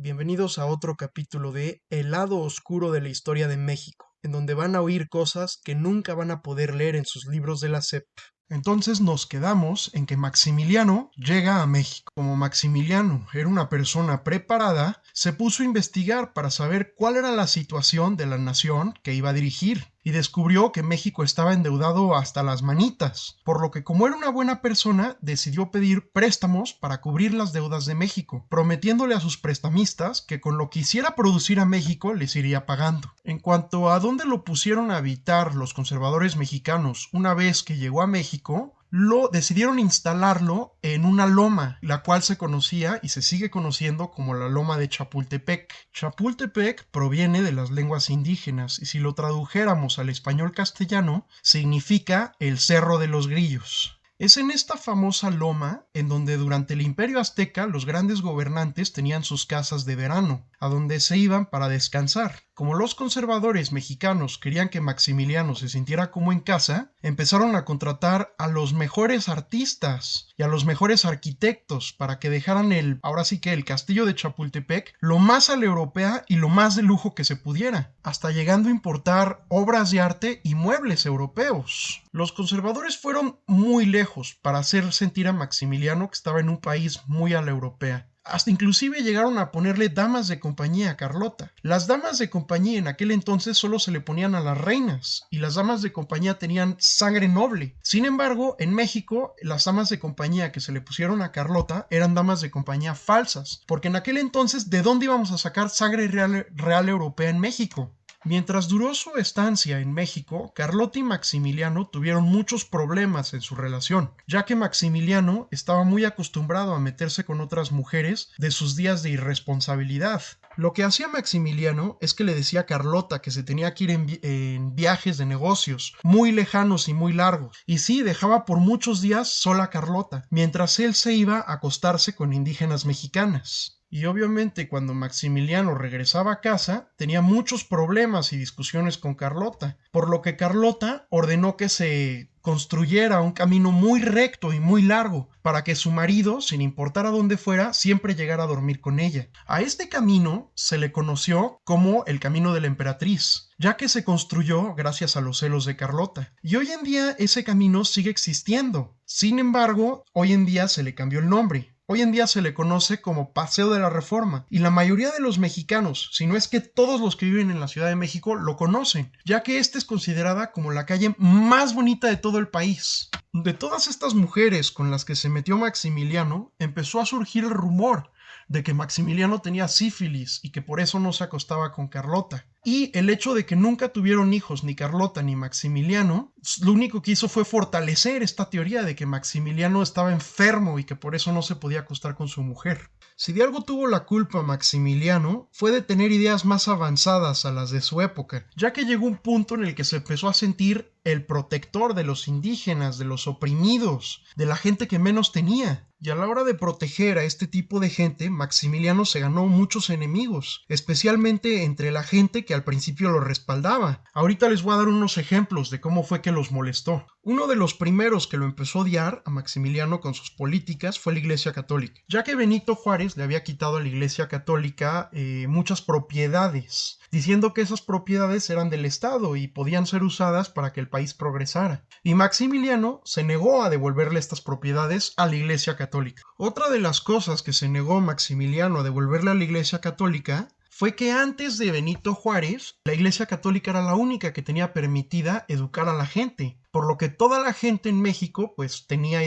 Bienvenidos a otro capítulo de El lado oscuro de la historia de México, en donde van a oír cosas que nunca van a poder leer en sus libros de la SEP. Entonces nos quedamos en que Maximiliano llega a México. Como Maximiliano era una persona preparada, se puso a investigar para saber cuál era la situación de la nación que iba a dirigir y descubrió que México estaba endeudado hasta las manitas, por lo que como era una buena persona, decidió pedir préstamos para cubrir las deudas de México, prometiéndole a sus prestamistas que con lo que hiciera producir a México les iría pagando. En cuanto a dónde lo pusieron a habitar los conservadores mexicanos una vez que llegó a México, lo decidieron instalarlo en una loma, la cual se conocía y se sigue conociendo como la loma de Chapultepec. Chapultepec proviene de las lenguas indígenas y si lo tradujéramos al español castellano, significa el Cerro de los Grillos. Es en esta famosa loma en donde durante el Imperio Azteca los grandes gobernantes tenían sus casas de verano, a donde se iban para descansar. Como los conservadores mexicanos querían que Maximiliano se sintiera como en casa, empezaron a contratar a los mejores artistas y a los mejores arquitectos para que dejaran ahora sí que el castillo de Chapultepec lo más a la europea y lo más de lujo que se pudiera, hasta llegando a importar obras de arte y muebles europeos. Los conservadores fueron muy lejos para hacer sentir a Maximiliano que estaba en un país muy a la europea. Hasta inclusive llegaron a ponerle damas de compañía a Carlota. Las damas de compañía en aquel entonces solo se le ponían a las reinas y las damas de compañía tenían sangre noble. Sin embargo, en México, las damas de compañía que se le pusieron a Carlota eran damas de compañía falsas, porque en aquel entonces, ¿de dónde íbamos a sacar sangre real europea en México? Mientras duró su estancia en México, Carlota y Maximiliano tuvieron muchos problemas en su relación, ya que Maximiliano estaba muy acostumbrado a meterse con otras mujeres de sus días de irresponsabilidad. Lo que hacía Maximiliano es que le decía a Carlota que se tenía que ir en viajes de negocios muy lejanos y muy largos, y sí, dejaba por muchos días sola a Carlota, mientras él se iba a acostarse con indígenas mexicanas. Y obviamente cuando Maximiliano regresaba a casa tenía muchos problemas y discusiones con Carlota, por lo que Carlota ordenó que se construyera un camino muy recto y muy largo para que su marido, sin importar a dónde fuera, siempre llegara a dormir con ella. A este camino se le conoció como el Camino de la Emperatriz, ya que se construyó gracias a los celos de Carlota. Y hoy en día ese camino sigue existiendo. Sin embargo, hoy en día se le cambió el nombre. Hoy en día se le conoce como Paseo de la Reforma y la mayoría de los mexicanos, si no es que todos los que viven en la Ciudad de México, lo conocen, ya que esta es considerada como la calle más bonita de todo el país. De todas estas mujeres con las que se metió Maximiliano, empezó a surgir el rumor de que Maximiliano tenía sífilis y que por eso no se acostaba con Carlota. Y el hecho de que nunca tuvieron hijos ni Carlota ni Maximiliano, lo único que hizo fue fortalecer esta teoría de que Maximiliano estaba enfermo y que por eso no se podía acostar con su mujer. Si de algo tuvo la culpa Maximiliano, fue de tener ideas más avanzadas a las de su época, ya que llegó un punto en el que se empezó a sentir el protector de los indígenas, de los oprimidos, de la gente que menos tenía. Y a la hora de proteger a este tipo de gente, Maximiliano se ganó muchos enemigos, especialmente entre la gente que al principio lo respaldaba. Ahorita les voy a dar unos ejemplos de cómo fue que los molestó. Uno de los primeros que lo empezó a odiar a Maximiliano con sus políticas fue la Iglesia Católica, ya que Benito Juárez le había quitado a la Iglesia Católica muchas propiedades, diciendo que esas propiedades eran del Estado y podían ser usadas para que el país progresara. Y Maximiliano se negó a devolverle estas propiedades a la Iglesia Católica. Otra de las cosas que se negó Maximiliano a devolverle a la Iglesia Católica fue que antes de Benito Juárez, la Iglesia Católica era la única que tenía permitida educar a la gente, por lo que toda la gente en México pues tenía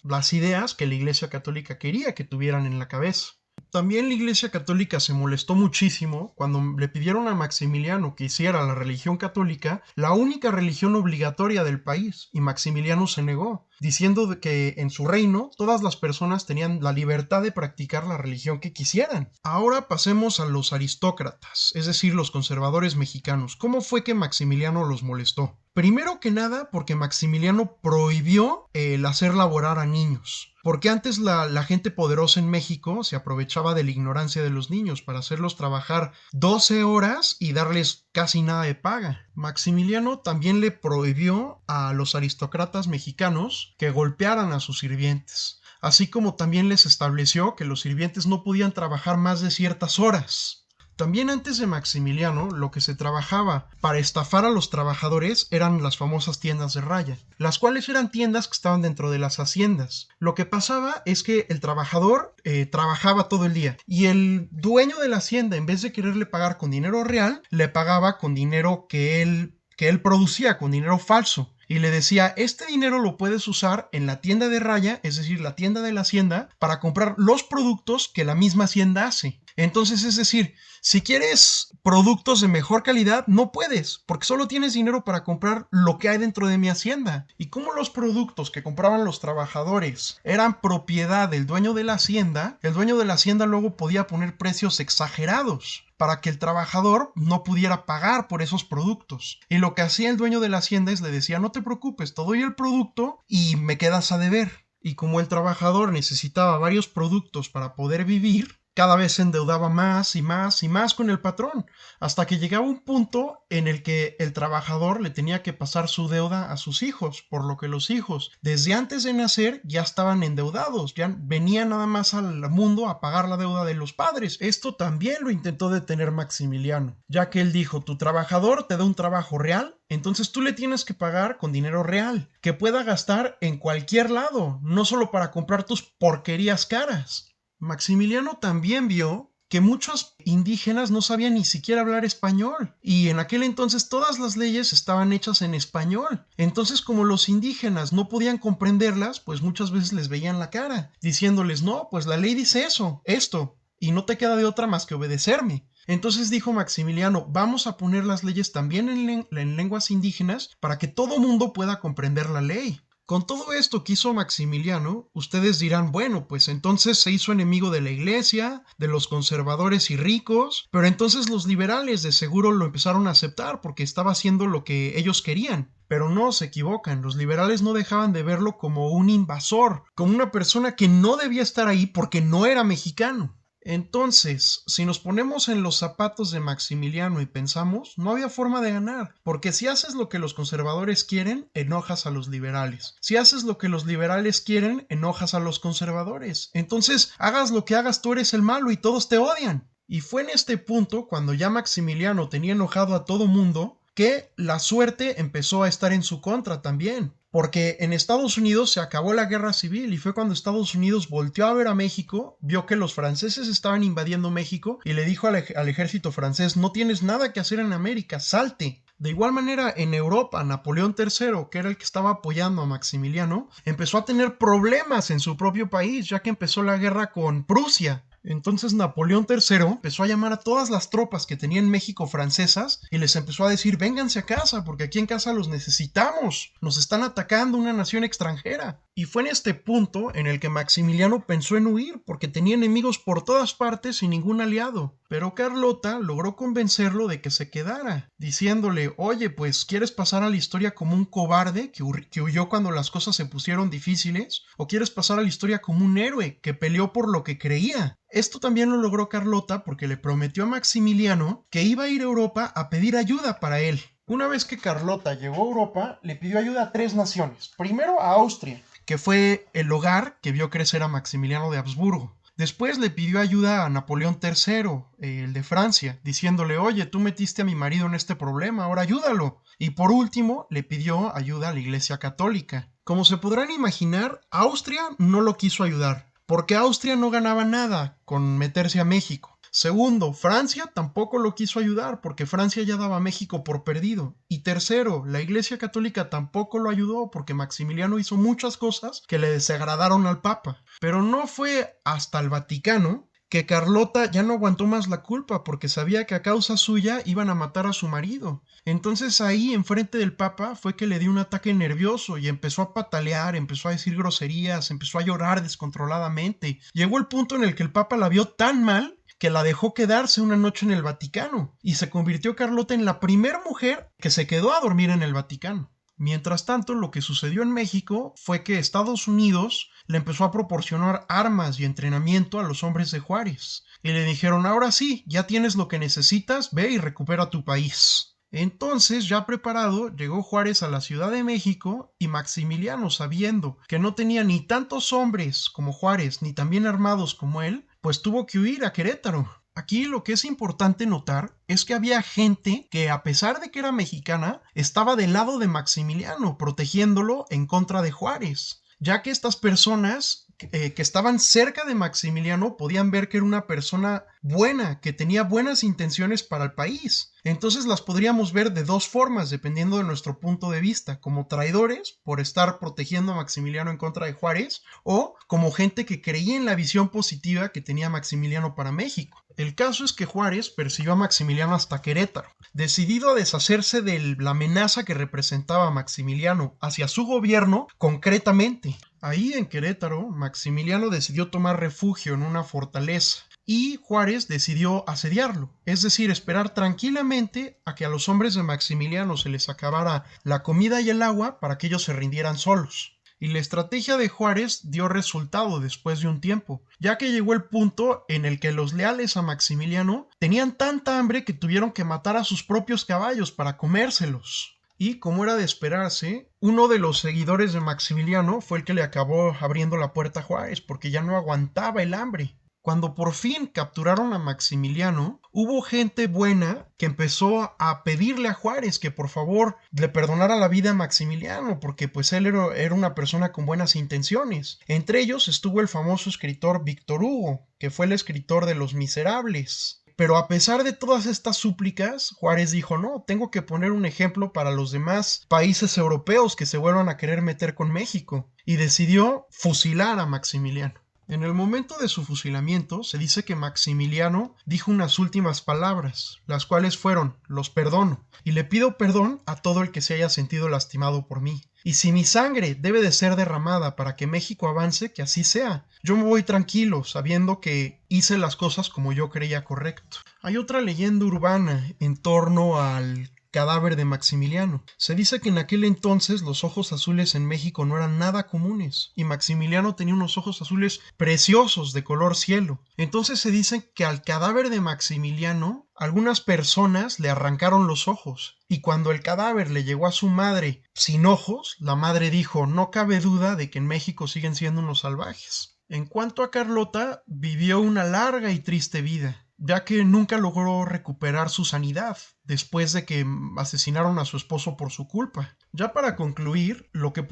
las ideas que la Iglesia Católica quería que tuvieran en la cabeza. También la Iglesia Católica se molestó muchísimo cuando le pidieron a Maximiliano que hiciera la religión católica la única religión obligatoria del país, y Maximiliano se negó, diciendo que en su reino todas las personas tenían la libertad de practicar la religión que quisieran. Ahora pasemos a los aristócratas, es decir, los conservadores mexicanos. ¿Cómo fue que Maximiliano los molestó? Primero que nada porque Maximiliano prohibió el hacer laborar a niños. Porque antes la gente poderosa en México se aprovechaba de la ignorancia de los niños para hacerlos trabajar 12 horas y darles casi nada de paga. Maximiliano también le prohibió a los aristócratas mexicanos que golpearan a sus sirvientes. Así como también les estableció que los sirvientes no podían trabajar más de ciertas horas. También antes de Maximiliano, lo que se trabajaba para estafar a los trabajadores eran las famosas tiendas de raya, las cuales eran tiendas que estaban dentro de las haciendas. Lo que pasaba es que el trabajador trabajaba todo el día y el dueño de la hacienda, en vez de quererle pagar con dinero real, le pagaba con dinero que él producía, con dinero falso. Y le decía, este dinero lo puedes usar en la tienda de raya, es decir, la tienda de la hacienda, para comprar los productos que la misma hacienda hace. Entonces, es decir, si quieres productos de mejor calidad, no puedes, porque solo tienes dinero para comprar lo que hay dentro de mi hacienda. Y como los productos que compraban los trabajadores eran propiedad del dueño de la hacienda, el dueño de la hacienda luego podía poner precios exagerados para que el trabajador no pudiera pagar por esos productos. Y lo que hacía el dueño de la hacienda es le decía, no te preocupes, te doy el producto y me quedas a deber. Y como el trabajador necesitaba varios productos para poder vivir, cada vez se endeudaba más y más y más con el patrón, hasta que llegaba un punto en el que el trabajador le tenía que pasar su deuda a sus hijos, por lo que los hijos, desde antes de nacer, ya estaban endeudados, ya venían nada más al mundo a pagar la deuda de los padres. Esto también lo intentó detener Maximiliano, ya que él dijo, tu trabajador te da un trabajo real, entonces tú le tienes que pagar con dinero real, que pueda gastar en cualquier lado, no solo para comprar tus porquerías caras. Maximiliano también vio que muchos indígenas no sabían ni siquiera hablar español y en aquel entonces todas las leyes estaban hechas en español. Entonces, como los indígenas no podían comprenderlas, pues muchas veces les veían la cara, diciéndoles, no, pues la ley dice eso, esto, y no te queda de otra más que obedecerme. Entonces dijo Maximiliano, vamos a poner las leyes también en lenguas indígenas para que todo mundo pueda comprender la ley. Con todo esto que hizo Maximiliano, ustedes dirán, bueno, pues entonces se hizo enemigo de la iglesia, de los conservadores y ricos, pero entonces los liberales de seguro lo empezaron a aceptar porque estaba haciendo lo que ellos querían. Pero no, se equivocan, los liberales no dejaban de verlo como un invasor, como una persona que no debía estar ahí porque no era mexicano. Entonces, si nos ponemos en los zapatos de Maximiliano y pensamos, no había forma de ganar, porque si haces lo que los conservadores quieren, enojas a los liberales. Si haces lo que los liberales quieren, enojas a los conservadores. Entonces, hagas lo que hagas, tú eres el malo y todos te odian. Y fue en este punto, cuando ya Maximiliano tenía enojado a todo mundo, que la suerte empezó a estar en su contra también. Porque en Estados Unidos se acabó la guerra civil y fue cuando Estados Unidos volteó a ver a México, vio que los franceses estaban invadiendo México y le dijo al ejército francés, no tienes nada que hacer en América, salte. De igual manera, en Europa, Napoleón III, que era el que estaba apoyando a Maximiliano, empezó a tener problemas en su propio país, ya que empezó la guerra con Prusia. Entonces Napoleón III empezó a llamar a todas las tropas que tenía en México francesas y les empezó a decir, vénganse a casa porque aquí en casa los necesitamos, nos están atacando una nación extranjera. Y fue en este punto en el que Maximiliano pensó en huir porque tenía enemigos por todas partes y ningún aliado. Pero Carlota logró convencerlo de que se quedara, diciéndole, oye, pues ¿quieres pasar a la historia como un cobarde que huyó cuando las cosas se pusieron difíciles? ¿O quieres pasar a la historia como un héroe que peleó por lo que creía? Esto también lo logró Carlota porque le prometió a Maximiliano que iba a ir a Europa a pedir ayuda para él. Una vez que Carlota llegó a Europa, le pidió ayuda a 3 naciones. Primero a Austria, que fue el hogar que vio crecer a Maximiliano de Habsburgo. Después le pidió ayuda a Napoleón III, el de Francia, diciéndole, oye, tú metiste a mi marido en este problema, ahora ayúdalo. Y por último, le pidió ayuda a la Iglesia Católica. Como se podrán imaginar, Austria no lo quiso ayudar, porque Austria no ganaba nada con meterse a México. Segundo, Francia tampoco lo quiso ayudar porque Francia ya daba a México por perdido. Y tercero, la Iglesia Católica tampoco lo ayudó porque Maximiliano hizo muchas cosas que le desagradaron al Papa. Pero no fue hasta el Vaticano que Carlota ya no aguantó más la culpa porque sabía que a causa suya iban a matar a su marido. Entonces ahí enfrente del Papa fue que le dio un ataque nervioso y empezó a patalear, empezó a decir groserías, empezó a llorar descontroladamente. Llegó el punto en el que el Papa la vio tan mal que la dejó quedarse una noche en el Vaticano y se convirtió Carlota en la primera mujer que se quedó a dormir en el Vaticano. Mientras tanto, lo que sucedió en México fue que Estados Unidos le empezó a proporcionar armas y entrenamiento a los hombres de Juárez. Y le dijeron, ahora sí, ya tienes lo que necesitas, ve y recupera tu país. Entonces, ya preparado, llegó Juárez a la Ciudad de México y Maximiliano, sabiendo que no tenía ni tantos hombres como Juárez, ni tan bien armados como él, pues tuvo que huir a Querétaro. Aquí lo que es importante notar es que había gente que, a pesar de que era mexicana, estaba del lado de Maximiliano, protegiéndolo en contra de Juárez, ya que estas personas que estaban cerca de Maximiliano podían ver que era una persona buena, que tenía buenas intenciones para el país. Entonces las podríamos ver de dos formas, dependiendo de nuestro punto de vista, como traidores por estar protegiendo a Maximiliano en contra de Juárez, o como gente que creía en la visión positiva que tenía Maximiliano para México. El caso es que Juárez persiguió a Maximiliano hasta Querétaro, decidido a deshacerse de la amenaza que representaba Maximiliano hacia su gobierno concretamente. Ahí en Querétaro, Maximiliano decidió tomar refugio en una fortaleza y Juárez decidió asediarlo, es decir, esperar tranquilamente a que a los hombres de Maximiliano se les acabara la comida y el agua para que ellos se rindieran solos. Y la estrategia de Juárez dio resultado después de un tiempo, ya que llegó el punto en el que los leales a Maximiliano tenían tanta hambre que tuvieron que matar a sus propios caballos para comérselos. Y, como era de esperarse, uno de los seguidores de Maximiliano fue el que le acabó abriendo la puerta a Juárez porque ya no aguantaba el hambre. Cuando por fin capturaron a Maximiliano, hubo gente buena que empezó a pedirle a Juárez que por favor le perdonara la vida a Maximiliano, porque pues él era una persona con buenas intenciones. Entre ellos estuvo el famoso escritor Víctor Hugo, que fue el escritor de Los Miserables. Pero a pesar de todas estas súplicas, Juárez dijo, no, tengo que poner un ejemplo para los demás países europeos que se vuelvan a querer meter con México, y decidió fusilar a Maximiliano. En el momento de su fusilamiento, se dice que Maximiliano dijo unas últimas palabras, las cuales fueron, los perdono, y le pido perdón a todo el que se haya sentido lastimado por mí. Y si mi sangre debe de ser derramada para que México avance, que así sea. Yo me voy tranquilo, sabiendo que hice las cosas como yo creía correcto. Hay otra leyenda urbana en torno al cadáver de Maximiliano. Se dice que en aquel entonces los ojos azules en México no eran nada comunes y Maximiliano tenía unos ojos azules preciosos de color cielo. Entonces se dice que al cadáver de Maximiliano algunas personas le arrancaron los ojos y cuando el cadáver le llegó a su madre sin ojos, la madre dijo, no cabe duda de que en México siguen siendo unos salvajes. En cuanto a Carlota, vivió una larga y triste vida, ya que nunca logró recuperar su sanidad después de que asesinaron a su esposo por su culpa. Ya para concluir, lo que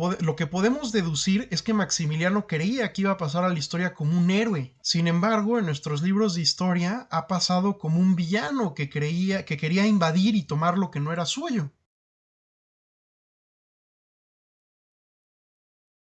podemos deducir es que Maximiliano creía que iba a pasar a la historia como un héroe. Sin embargo, en nuestros libros de historia ha pasado como un villano que quería invadir y tomar lo que no era suyo.